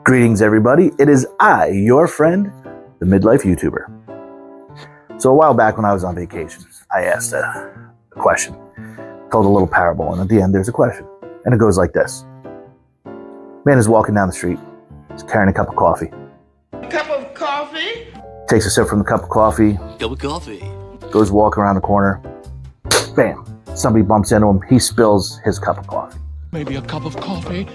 Greetings, everybody. It is I, your friend, the Midlife YouTuber. So a while back when I was on vacation, I asked a question, told a little parable, and at the end there's a question. And it goes like this. Man is walking down the street. He's carrying a cup of coffee. Cup of coffee? Takes a sip from the cup of coffee. Cup of coffee. Goes walk around the corner. Bam! Somebody bumps into him. He spills his cup of coffee. Maybe a cup of coffee?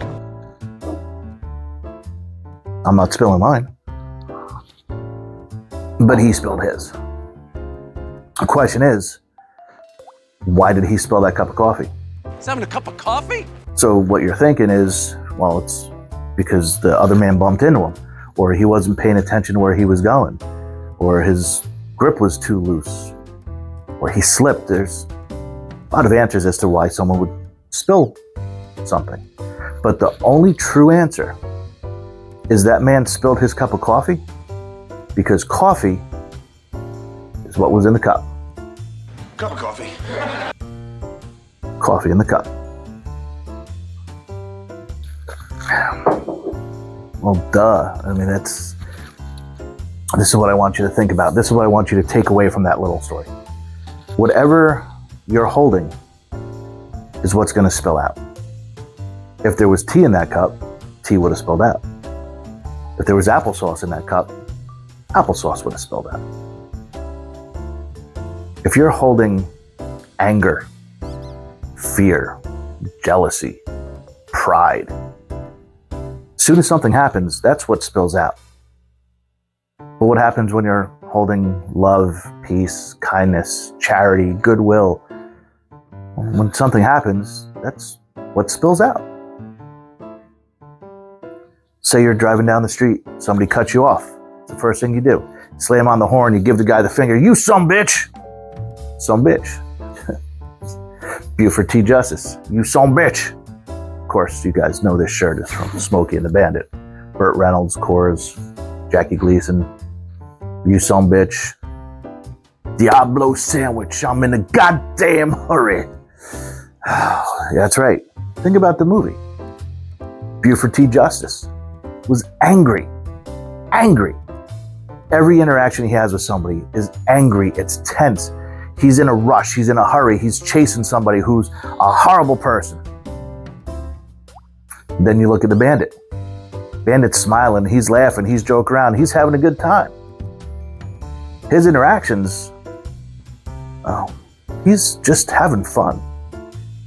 I'm not spilling mine. But he spilled his. The question is, why did he spill that cup of coffee? He's having a cup of coffee? So what you're thinking is, well, it's because the other man bumped into him, or he wasn't paying attention to where he was going, or his grip was too loose, or he slipped. There's a lot of answers as to why someone would spill something. But the only true answer is that man spilled his cup of coffee because coffee is what was in the cup. Cup of coffee. Coffee in the cup. Well, duh. I mean, this is what I want you to think about. This is what I want you to take away from that little story. Whatever you're holding is what's going to spill out. If there was tea in that cup, tea would have spilled out. If there was applesauce in that cup, applesauce would have spilled out. If you're holding anger, fear, jealousy, pride, as soon as something happens, that's what spills out. But what happens when you're holding love, peace, kindness, charity, goodwill? When something happens, that's what spills out. Say you're driving down the street, somebody cuts you off. It's the first thing you do. Slam on the horn, you give the guy the finger. You some bitch! Some bitch. Buford T. Justice. You some bitch. Of course, you guys know this shirt is from Smokey and the Bandit. Burt Reynolds, Coors, Jackie Gleason. You some bitch. Diablo sandwich. I'm in a goddamn hurry. That's right. Think about the movie. Buford T. Justice was angry. Angry. Every interaction he has with somebody is angry. It's tense. He's in a rush. He's in a hurry. He's chasing somebody who's a horrible person. Then you look at the bandit. Bandit's smiling. He's laughing. He's joking around. He's having a good time. His interactions, he's just having fun.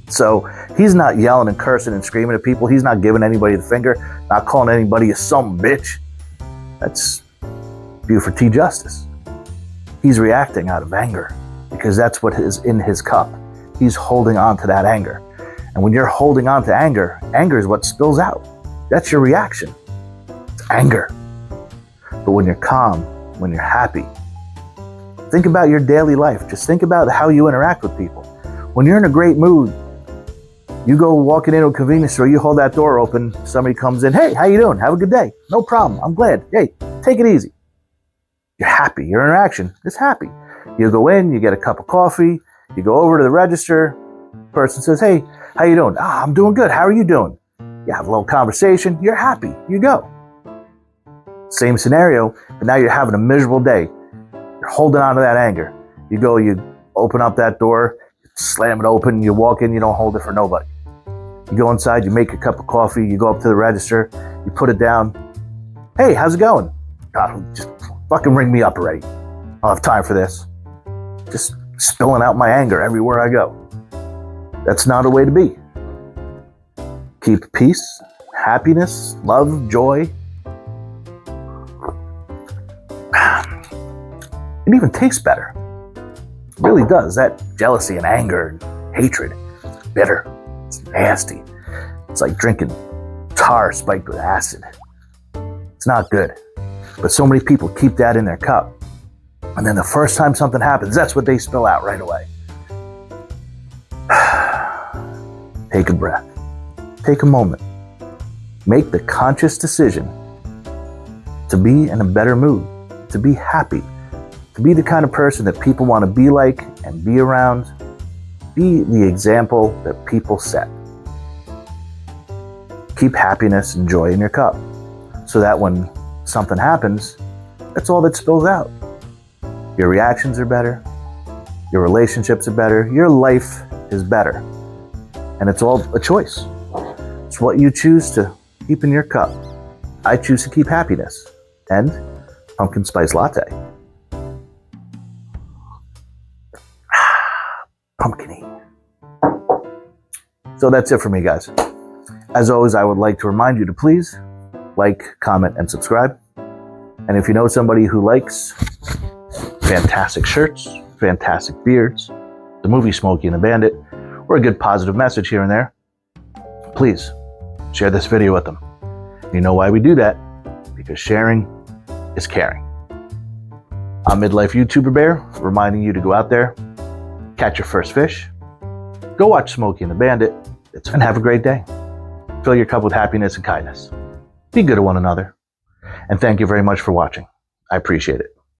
So he's not yelling and cursing and screaming at people. He's not giving anybody the finger, not calling anybody a some bitch. That's Buford T. Justice. He's reacting out of anger because that's what is in his cup. He's holding on to that anger. And when you're holding on to anger, anger is what spills out. That's your reaction. It's anger. But when you're calm, when you're happy, think about your daily life. Just think about how you interact with people. When you're in a great mood, you go walking into a convenience store, you hold that door open, somebody comes in, hey, how you doing? Have a good day. No problem. I'm glad. Hey, take it easy. You're happy. Your interaction is happy. You go in, you get a cup of coffee, you go over to the register, person says, hey, how you doing? I'm doing good. How are you doing? You have a little conversation. You're happy. You go. Same scenario, but now you're having a miserable day. You're holding on to that anger. You go, you open up that door, slam it open, you walk in, you don't hold it for nobody. You go inside, you make a cup of coffee, you go up to the register, you put it down. Hey, how's it going? Just fucking ring me up already. I don't have time for this. Just spilling out my anger everywhere I go. That's not a way to be. Keep peace, happiness, love, joy. It even tastes better. It really does. That jealousy and anger and hatred, it's bitter. It's nasty. It's like drinking tar spiked with acid. It's not good. But so many people keep that in their cup. And then the first time something happens, that's what they spill out right away. Take a breath. Take a moment. Make the conscious decision to be in a better mood, to be happy, to be the kind of person that people want to be like and be around. Be the example that people set. Keep happiness and joy in your cup. so that when something happens, that's all that spills out. Your reactions are better, your relationships are better, your life is better. And it's all a choice. It's what you choose to keep in your cup. I choose to keep happiness and pumpkin spice latte. Pumpkin-y. So that's it for me, guys. As always, I would like to remind you to please like, comment, and subscribe. And if you know somebody who likes fantastic shirts, fantastic beards, the movie Smokey and the Bandit, or a good positive message here and there, please share this video with them. You know why we do that? Because sharing is caring. I'm Midlife YouTuber Bear, reminding you to go out there, catch your first fish, go watch Smokey and the Bandit, and have a great day. Fill your cup with happiness and kindness. Be good to one another. And thank you very much for watching. I appreciate it.